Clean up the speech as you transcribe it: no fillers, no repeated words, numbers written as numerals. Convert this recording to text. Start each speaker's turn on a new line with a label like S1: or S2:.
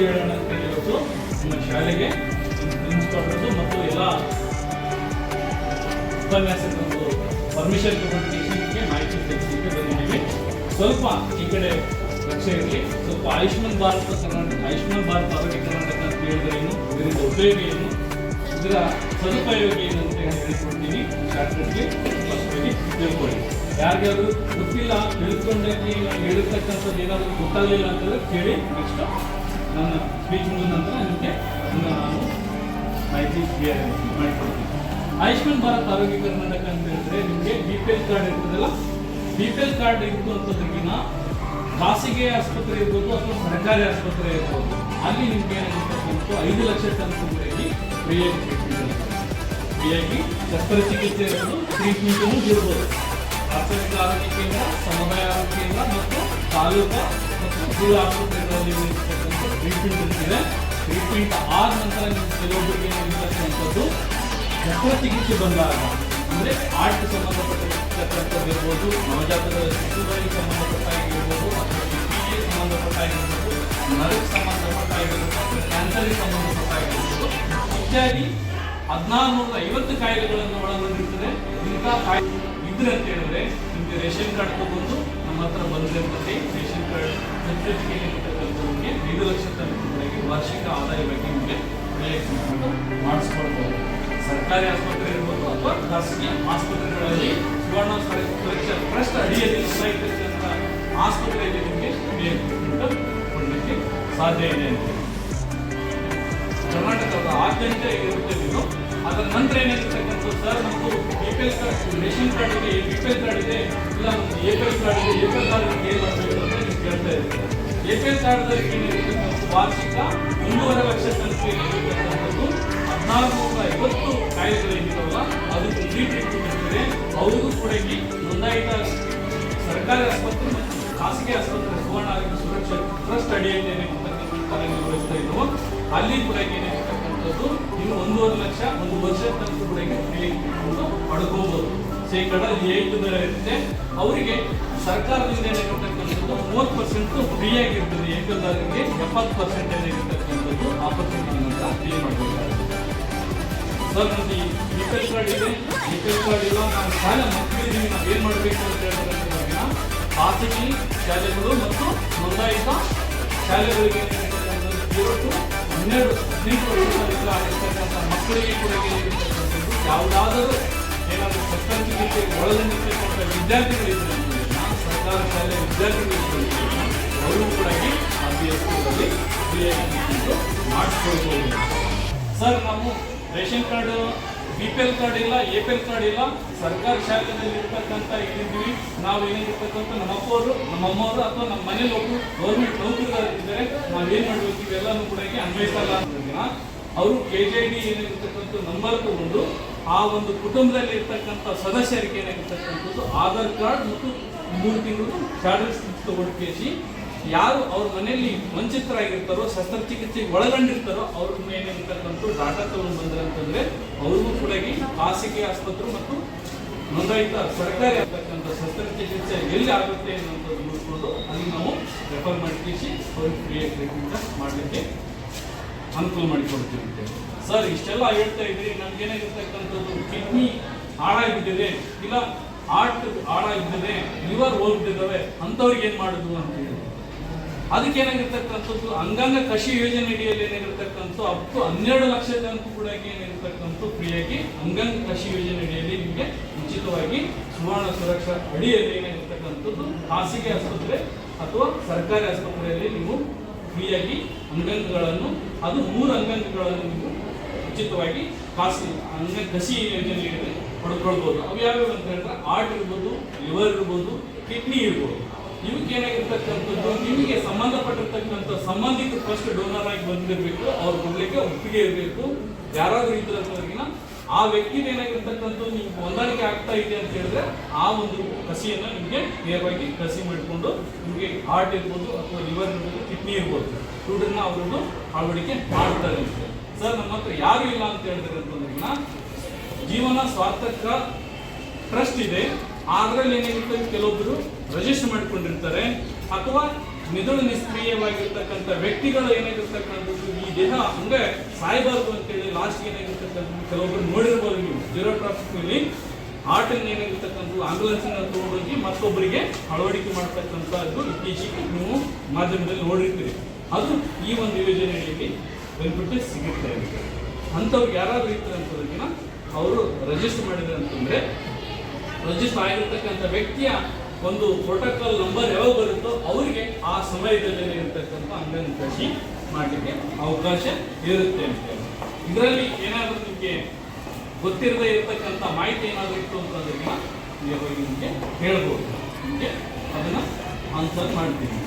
S1: ಹೇಳೋಣ ಅಂತ ಇವತ್ತು ನಮ್ಮ ಶಾಲೆಗೆ ಪ್ರಿನ್ಸಿಪಾಲ್ರದ್ದು ಮತ್ತು ಎಲ್ಲ ಉಪನ್ಯಾಸಕರದ್ದು ಪರ್ಮಿಷನ್ ತಗೊಂಡಿಗೆ ಮಾಹಿತಿ ತಿಳಿಸಲಿಕ್ಕೆ ಬಂದಿದ್ದೀವಿ. ಸ್ವಲ್ಪ ಈ ಕಡೆ ಲಕ್ಷ್ಯ ಇರಲಿ. ಸ್ವಲ್ಪ ಆಯುಷ್ಮಾನ್ ಭಾರತ ಕರ್ನಾಟಕ, ಆಯುಷ್ಮಾನ್ ಭಾರತ ಆರೋಗ್ಯ ಕರ್ನಾಟಕ ಅಂತ ಹೇಳಿದ್ರೆ ಏನು, ಇದರಿಂದ ಉಪಯೋಗ ಏನು, ಇದರ ಸದುಪಯೋಗ ಏನು ಅಂತ ಹೇಳಿಕೊಡ್ತೀನಿ. ಶಾರ್ಟ್ಕಟ್ಗೆ ಸ್ಪಷ್ಟವಾಗಿ ತಿಳ್ಕೊಳ್ಳಿ. ಯಾರಿಗಾದ್ರು ಗೊತ್ತಿಲ್ಲ, ತಿಳ್ಕೊಂಡಾಗಿ ಹೇಳಿರ್ತಕ್ಕಂಥದ್ದು ಏನಾದರೂ ಗೊತ್ತಾಗಲಿಲ್ಲ ಅಂತಂದ್ರೆ ಕೇಳಿ. ನೆಕ್ಸ್ಟ್ ನನ್ನ ಸ್ಪೀಚ್ ಮುಗಿದ ನಂತರ ನಿಮಗೆ ಅದನ್ನು ನಾನು ಮಾಹಿತಿ ಕ್ಲಿಯರ್ ಮಾಡಿಕೊಡ್ತೀನಿ. ಆಯುಷ್ಮಾನ್ ಭಾರತ್ ಆರೋಗ್ಯ ಕರ್ನಾಟಕ ಅಂತ ಹೇಳಿದ್ರೆ ನಿಮಗೆ BPL ಕಾರ್ಡ್ ಇರ್ತದಲ್ಲ, BPL ಕಾರ್ಡ್ ಇರುವಂಥದ್ರಿಗಿನ ಖಾಸಗಿ ಆಸ್ಪತ್ರೆ ಇರ್ಬೋದು ಅಥವಾ ಸರ್ಕಾರಿ ಆಸ್ಪತ್ರೆ ಇರ್ಬೋದು, ಅಲ್ಲಿ ನಿಮ್ಗೆ ಏನಾಗಿರ್ತಕ್ಕಂಥ 5 ಲಕ್ಷ ತನಕವರೆಗೆ ಫ್ರೀಯಾಗಿ ಶಸ್ತ್ರಚಿಕಿತ್ಸೆ ಇರ್ಬೋದು, ಟ್ರೀಟ್ಮೆಂಟನ್ನು ಇರ್ಬೋದು. ಪ್ರಾಥಮಿಕ ಆರೋಗ್ಯ ಕೇಂದ್ರ, ಸಮುದಾಯ ಆರೋಗ್ಯ ಕೇಂದ್ರ ಮತ್ತು ತಾಲೂಕು ಮತ್ತು ಜಿಲ್ಲಾ ಆಸ್ಪತ್ರೆಗಳಲ್ಲಿ ಟ್ರೀಟ್ಮೆಂಟ್ ಇರ್ತಿದೆ. ಟ್ರೀಟ್ಮೆಂಟ್ ಆದ ನಂತರ ನೀವು ಕೆಲವೊಬ್ಬರಿಗೆ ಏನಾಗಿರ್ತಕ್ಕಂಥದ್ದು ಶಸ್ತ್ರಚಿಕಿತ್ಸೆ ಬಂದಾಗ, ಅಂದರೆ ಹಾರ್ಟ್ ಸಂಬಂಧಪಟ್ಟಿರ್ತಕ್ಕಂಥದ್ದು ಇರ್ಬೋದು, ನವಜಾತದ ಶಿಶುಗಳಿಗೆ ಸಂಬಂಧಪಟ್ಟಾಗಿರ್ಬೋದು, ಅಥವಾ ಕಿಡ್ನಿಗೆ ಸಂಬಂಧಪಟ್ಟಾಗಿರ್ಬೋದು, ನರ್ವ್ಗೆ ಸಂಬಂಧಪಟ್ಟಾಗಿರ್ಬೋದು, ಕ್ಯಾನ್ಸರ್ಗೆ ಸಂಬಂಧಪಟ್ಟಾಗಿರ್ಬೋದು ಇತ್ಯಾದಿ 1450 ಕಾಯಿಲೆಗಳನ್ನು ಒಳಗೊಂಡಿರ್ತದೆ. ಇಂಥ ಕಾಯಿಲೆ ಇದ್ರೆ ಅಂತ ಹೇಳಿದ್ರೆ ನಿಮಗೆ ರೇಷನ್ ಕಾರ್ಡ್ ತಗೊಂಡು ನಮ್ಮ ಹತ್ರ ಬಂದಿರ್ತದೆ. ರೇಷನ್ ಕಾರ್ಡ್ ಜೊತೆಗೆ 5 ಲಕ್ಷ ತನಕವರೆಗೆ ವಾರ್ಷಿಕ ಆದಾಯ ಬಗ್ಗೆ ನಿಮಗೆ ಮಾಡಿಸ್ಕೊಳ್ಬಹುದು. ಸರ್ಕಾರಿ ಆಸ್ಪತ್ರೆ ಇರ್ಬೋದು ಅಥವಾ ಖಾಸಗಿ ಆಸ್ಪತ್ರೆಗಳಲ್ಲಿ ಸುವರ್ಣ ಸುರಕ್ಷಾ ಟ್ರಸ್ಟ್ ಅಡಿಯಲ್ಲಿ ಇರ್ತಕ್ಕಂಥ ಆಸ್ಪತ್ರೆಯಲ್ಲಿ ನಿಮಗೆ ಕೊಡಲಿಕ್ಕೆ ಸಾಧ್ಯ ಇದೆ ಅಂತ ಕರ್ನಾಟಕದ ಆದ್ಯಂತ ಇರುತ್ತೆ. ನೀವು ಅದರ ನಂತರ ಏನಿರ್ತಕ್ಕಂಥ ಸರ್ ನಮ್ಮದು BPL ಕಾರ್ಡ್, ರೇಷನ್ ಕಾರ್ಡ್ ಇದೆ, BPL ಕಾರ್ಡ್ ಇದೆ, ಇಲ್ಲ ನಮ್ದು APL ಕಾರ್ಡ್ ಇದೆ, APL ಕಾರ್ಡ್ ಏನು ಮಾಡಬೇಕು ಅಂತ ನೀವು ಕೇಳ್ತಾ ಇರ್ತೀರ. APL ಕಾರ್ಡ್ದಲ್ಲಿ ಏನಿರ್ತಕ್ಕಂಥ ವಾರ್ಷಿಕ 1.5 ಲಕ್ಷ ತನಕ ಏನಿರ್ತಕ್ಕಂಥದ್ದು 1450 ಕಾಯಿಲೆಗಳೇನಿದಾವಲ್ಲ ಅದಕ್ಕೆ ಫ್ರೀ ಟ್ರೀಟ್ಮೆಂಟ್ ಇರ್ತದೆ. ಅವ್ರಿಗೂ ಕೂಡ ಈ ನೋಂದಾಯಿತ ಸರ್ಕಾರಿ ಆಸ್ಪತ್ರೆ ಮತ್ತು ಖಾಸಗಿ ಆಸ್ಪತ್ರೆ ಸುವರ್ಣ ಆರೋಗ್ಯ ಸುರಕ್ಷಾ ಟ್ರಸ್ಟ್ ಅಡಿಯಲ್ಲಿ ಏನಿರ್ತಕ್ಕಂಥ ಕಾರ್ಯನಿರ್ವಹಿಸ್ತಾ ಇದ್ದವು ಅಲ್ಲಿ ಕೂಡ ಏನಿರ್ತಕ್ಕಂಥದ್ದು ಇನ್ನು 1.5 ಲಕ್ಷ 1 ವರ್ಷ ತನಕ ಕೂಡ ಫ್ರೀ ಪಡ್ಕೋಬಹುದು. ಶೇಕಡ 8 ದರ ಇರುತ್ತೆ. ಅವರಿಗೆ ಸರ್ಕಾರದಿಂದ ಏನಿರ್ತಕ್ಕಂಥದ್ದು 30% ಫ್ರೀ ಆಗಿರ್ತದೆ. ಏಕದಾರರಿಗೆ 70% ಏನಿರ್ತಕ್ಕಂಥದ್ದು ಆಪರ್ಚುನಿಟಿ ಫ್ರೀ ಮಾಡಬೇಕಾಗುತ್ತೆ. ಸರ್ ನಮ್ದು BPL ಕಾರ್ಡ್ ಇದೆ, BPL ಕಾರ್ಡ್ ಇಲ್ಲ, ನಾವು ಶಾಲೆ ಮಕ್ಕಳಿದ್ದೀವಿ, ನಾವು ಏನು ಮಾಡಬೇಕು ಅಂತ ಹೇಳಿದ್ರೆ ಖಾಸಗಿ ಶಾಲೆಗಳು ಮತ್ತು ನೋಂದಾಯಿತ ಶಾಲೆಗಳಿಗೆ ಇವತ್ತು 12-18 ಆಗಿರ್ತಕ್ಕಂಥ ಮಕ್ಕಳಿಗೆ ಕೂಡ ಯಾವುದಾದರೂ ಏನಾದರೂ ಶಸ್ತ್ರಚಿಕಿತ್ಸೆಗೆ ಒಳಗೊಂಡಿರ್ತಕ್ಕಂಥ ವಿದ್ಯಾರ್ಥಿಗಳಿದ್ರೆ ಸರ್ಕಾರ ಶಾಲೆಯ ವಿದ್ಯಾರ್ಥಿಗಳಿದ್ರೆ ಅವರು ಕೂಡ ಅಭ್ಯರ್ಥಿಗಳಲ್ಲಿ ಫ್ರೀಯಾಗಿ ಮಾಡಿಸ್ಕೊಳ್ಬೋದು. ಸರ್ ನಾವು ರೇಷನ್ ಕಾರ್ಡು, BPL ಕಾರ್ಡ್ ಇಲ್ಲ, APL ಕಾರ್ಡ್ ಇಲ್ಲ, ಸರ್ಕಾರಿ ಶಾಲೆಯಲ್ಲಿ ಇರ್ತಕ್ಕಂಥ ಏನಿದ್ವಿ ನಾವು ಏನಿರ್ತಕ್ಕಂಥ ನಮ್ಮಪ್ಪವರು, ನಮ್ಮಮ್ಮವರು ಅಥವಾ ನಮ್ಮ ಮನೇಲಿ ಒಬ್ಬರು ಗೌರ್ಮೆಂಟ್ ನೌಕರರಿದ್ದಾರೆ, ನಾವೇನು ಮಾಡಬೇಕು ಇವೆಲ್ಲನೂ ಕೂಡ ಅನ್ವಯಿಸಲ್ಲ ಅನ್ನೋದನ್ನ ಅವರು KJD ಏನಿರ್ತಕ್ಕಂಥ ನಂಬರ್ ತಗೊಂಡು ಆ ಒಂದು ಕುಟುಂಬದಲ್ಲಿ ಇರ್ತಕ್ಕಂಥ ಸದಸ್ಯರಿಗೆ ಏನಾಗಿರ್ತಕ್ಕಂಥದ್ದು ಆಧಾರ್ ಕಾರ್ಡ್ ಮತ್ತು 3 ತಿಂಗಳು ಸ್ಯಾಲರಿ ಸ್ಲಿಪ್ ತಗೊಂಡು ಕೇಸಿ ಯಾರು ಅವ್ರ ಮನೆಯಲ್ಲಿ ವಂಚಿತರಾಗಿರ್ತಾರೋ, ಶಸ್ತ್ರಚಿಕಿತ್ಸೆಗೆ ಒಳಗೊಂಡಿರ್ತಾರೋ ಅವ್ರ ಏನಿರ್ತಕ್ಕಂಥ ಡಾಟಾ ತಗೊಂಡು ಬಂದ್ರೆ ಅಂತಂದ್ರೆ ಅವ್ರಿಗೂ ಕೂಡ ಖಾಸಗಿ ಆಸ್ಪತ್ರೆ ಮತ್ತು ನೋಂದಾಯಿತ ಸರ್ಕಾರಿ ಆಗ್ತಕ್ಕಂಥ ಶಸ್ತ್ರಚಿಕಿತ್ಸೆ ಎಲ್ಲಿ ಆಗುತ್ತೆ ಅನ್ನೋಂಥದ್ದು ನೋಡಿಕೊಂಡು ಅಲ್ಲಿ ನಾವು ರೆಫರ್ ಮಾಡಿಸಿ ಅವ್ರಿಗೆ ಫ್ರೀಯಾಗಿ ಟ್ರೀಟ್ಮೆಂಟ್ ಮಾಡಲಿಕ್ಕೆ ಅನುಕೂಲ ಮಾಡಿಕೊಡ್ತೀವಿ. ಸರ್ ಇಷ್ಟೆಲ್ಲ ಹೇಳ್ತಾ ಇದ್ರಿ, ನಮ್ಗೇನಾಗಿರ್ತಕ್ಕಂಥದ್ದು ಕಿಡ್ನಿ ಹಾಳಾಗಿಬಿಟ್ಟಿದೆ, ಇಲ್ಲ ಹಾರ್ಟ್ ಹಾಳಾಗಿಬಿಟ್ಟಿದೆ, ಲಿವರ್ ಹೋಗ್ಬಿಟ್ಟಿದ್ದಾವೆ, ಅಂಥವ್ರಿಗೆ ಏನು ಮಾಡೋದು ಅಂತ ಹೇಳಿ ಅದಕ್ಕೇನಾಗಿರ್ತಕ್ಕಂಥದ್ದು ಅಂಗಾಂಗ ಕಷಿ ಯೋಜನೆ ಅಡಿಯಲ್ಲಿ ಏನಾಗಿರ್ತಕ್ಕಂಥ ಅಪ್ ಟು 12 ಲಕ್ಷ ತನಕ ಕೂಡ ಏನಿರ್ತಕ್ಕಂಥ ಫ್ರೀಯಾಗಿ ಅಂಗಾಂಗ ಕಷಿ ಯೋಜನೆ ಅಡಿಯಲ್ಲಿ ನಿಮಗೆ ಉಚಿತವಾಗಿ ಸುವರ್ಣ ಸುರಕ್ಷಾ ಅಡಿಯಲ್ಲಿ ಏನಾಗಿರ್ತಕ್ಕಂಥದ್ದು ಖಾಸಗಿ ಆಸ್ಪತ್ರೆ ಅಥವಾ ಸರ್ಕಾರಿ ಆಸ್ಪತ್ರೆಯಲ್ಲಿ ನೀವು ಫ್ರೀಯಾಗಿ ಅಂಗಾಂಗಗಳನ್ನು, ಅದು 3 ಅಂಗಾಂಗಗಳನ್ನು ನೀವು ಉಚಿತವಾಗಿ ಖಾಸಗಿ ಅಂಗಾಂಗ ಕಷಿ ಯೋಜನೆಯಲ್ಲಿ ಪಡ್ಕೊಳ್ಬೋದು. ಅವು ಯಾವ್ಯಾವ ಅಂತ ಹೇಳಿದ್ರೆ ಹಾರ್ಟ್ ಇರ್ಬೋದು, ಲಿವರ್ ಇರ್ಬೋದು, ಕಿಡ್ನಿ ಇರ್ಬೋದು. ಇವಕ್ಕೆ ಏನಾಗಿರ್ತಕ್ಕಂಥದ್ದು ನಿಮಗೆ ಸಂಬಂಧಪಟ್ಟಿರ್ತಕ್ಕಂಥ ಸಂಬಂಧಿಕರು ಫಸ್ಟ್ ಡೋನರ್ ಆಗಿ ಬಂದಿರಬೇಕು, ಅವ್ರು ಕೊಡ್ಲಿಕ್ಕೆ ಒಪ್ಪಿಗೆ ಇರಬೇಕು. ಯಾರಾದ್ರೂ ಇದ್ರವರೆಗಿನ ಆ ವ್ಯಕ್ತಿಗೆ ಏನಾಗಿರ್ತಕ್ಕಂಥದ್ದು ನಿಮ್ಗೆ ಹೊಂದಾಣಿಕೆ ಆಗ್ತಾ ಇದೆ ಅಂತ ಹೇಳಿದ್ರೆ ಆ ಒಂದು ಕಸಿಯನ್ನು ನಿಮಗೆ ನೇರವಾಗಿ ಕಸಿ ಮಾಡಿಕೊಂಡು ನಿಮಗೆ ಹಾರ್ಟ್ ಇರ್ಬೋದು ಅಥವಾ ಲಿವರ್ ಇರ್ಬೋದು, ಕಿಡ್ನಿ ಇರ್ಬೋದು, ಇವ್ರನ್ನ ಅವ್ರದ್ದು ಅಳವಡಿಕೆ ಮಾಡ್ತಾರೆ. ಸರ್ ನಮ್ಮ ಹತ್ರ ಯಾರು ಇಲ್ಲ ಅಂತ ಹೇಳಿದ್ರೆ ಅಂತಂದ್ರಿನ ಜೀವನ ಸ್ವಾರ್ಥಕ ಟ್ರಸ್ಟ್ ಇದೆ. ಅದರಲ್ಲಿ ಏನಾಗಿರ್ತದೆ ಕೆಲವೊಬ್ಬರು ರಿಜಿಸ್ಟರ್ ಮಾಡಿಕೊಂಡಿರ್ತಾರೆ ಅಥವಾ ಮಿದುಳು ನಿಷ್ಕ್ರಿಯವಾಗಿರ್ತಕ್ಕಂಥ ವ್ಯಕ್ತಿಗಳು ಏನಾಗಿರ್ತಕ್ಕಂಥದ್ದು ಈ ದೇಹ ಹಂಗೆ ಸಾಯಬಾರ್ದು ಅಂತೇಳಿ ಲಾಸ್ಟ್ ಏನಾಗಿರ್ತಕ್ಕಂಥದ್ದು ಕೆಲವೊಬ್ಬರು ನೋಡಿರ್ಬೋದು ನೀವು ಜೀರೋ ಟ್ರಾಫಿಕ್ನಲ್ಲಿ ಆಟನ್ನು ಏನಾಗಿರ್ತಕ್ಕಂಥದ್ದು ಆಂಬ್ಯುಲೆನ್ಸ್ನ ತಗೊಂಡೋಗಿ ಮತ್ತೊಬ್ಬರಿಗೆ ಅಳವಡಿಕೆ ಮಾಡ್ತಕ್ಕಂಥದ್ದು ಇತ್ತೀಚೆಗೆ ನೀವು ಮಾಧ್ಯಮದಲ್ಲಿ ನೋಡಿರ್ತೀರಿ. ಅದು ಈ ಒಂದು ಯೋಜನೆಯಲ್ಲಿ ಬೆನಿಫಿಟ್ ಸಿಗುತ್ತೆ. ಅಂಥವ್ರಿಗೆ ಯಾರಾದರೂ ಇರ್ತಾರೆ ಅಂತದಕ್ಕಿಂತ ಅವರು ರಿಜಿಸ್ಟರ್ ಮಾಡಿದ್ರೆ ಅಂತಂದರೆ ರಿಜಿಸ್ಟರ್ ಆಗಿರ್ತಕ್ಕಂಥ ವ್ಯಕ್ತಿಯ ಒಂದು ಪ್ರೋಟೋಕಾಲ್ ನಂಬರ್ ಯಾವಾಗ ಬರುತ್ತೋ ಅವರಿಗೆ ಆ ಸಮಯದಲ್ಲಿ ಇರತಕ್ಕಂಥ ಅಂಗವನ್ನು ಕೃಷಿ ಮಾಡಲಿಕ್ಕೆ ಅವಕಾಶ ಇರುತ್ತೆ ಅಂತ. ಇದರಲ್ಲಿ ಏನಾದರೂ ನಿಮಗೆ ಗೊತ್ತಿರದೇ ಇರತಕ್ಕಂಥ ಮಾಹಿತಿ ಏನಾದರೂ ಇತ್ತು ಅಂತಂದ್ರೆ ನಿಮಗೆ ಹೇಳ್ಬೋದು, ನಿಮಗೆ ಅದನ್ನು ಆನ್ಸರ್ ಮಾಡ್ತೀನಿ.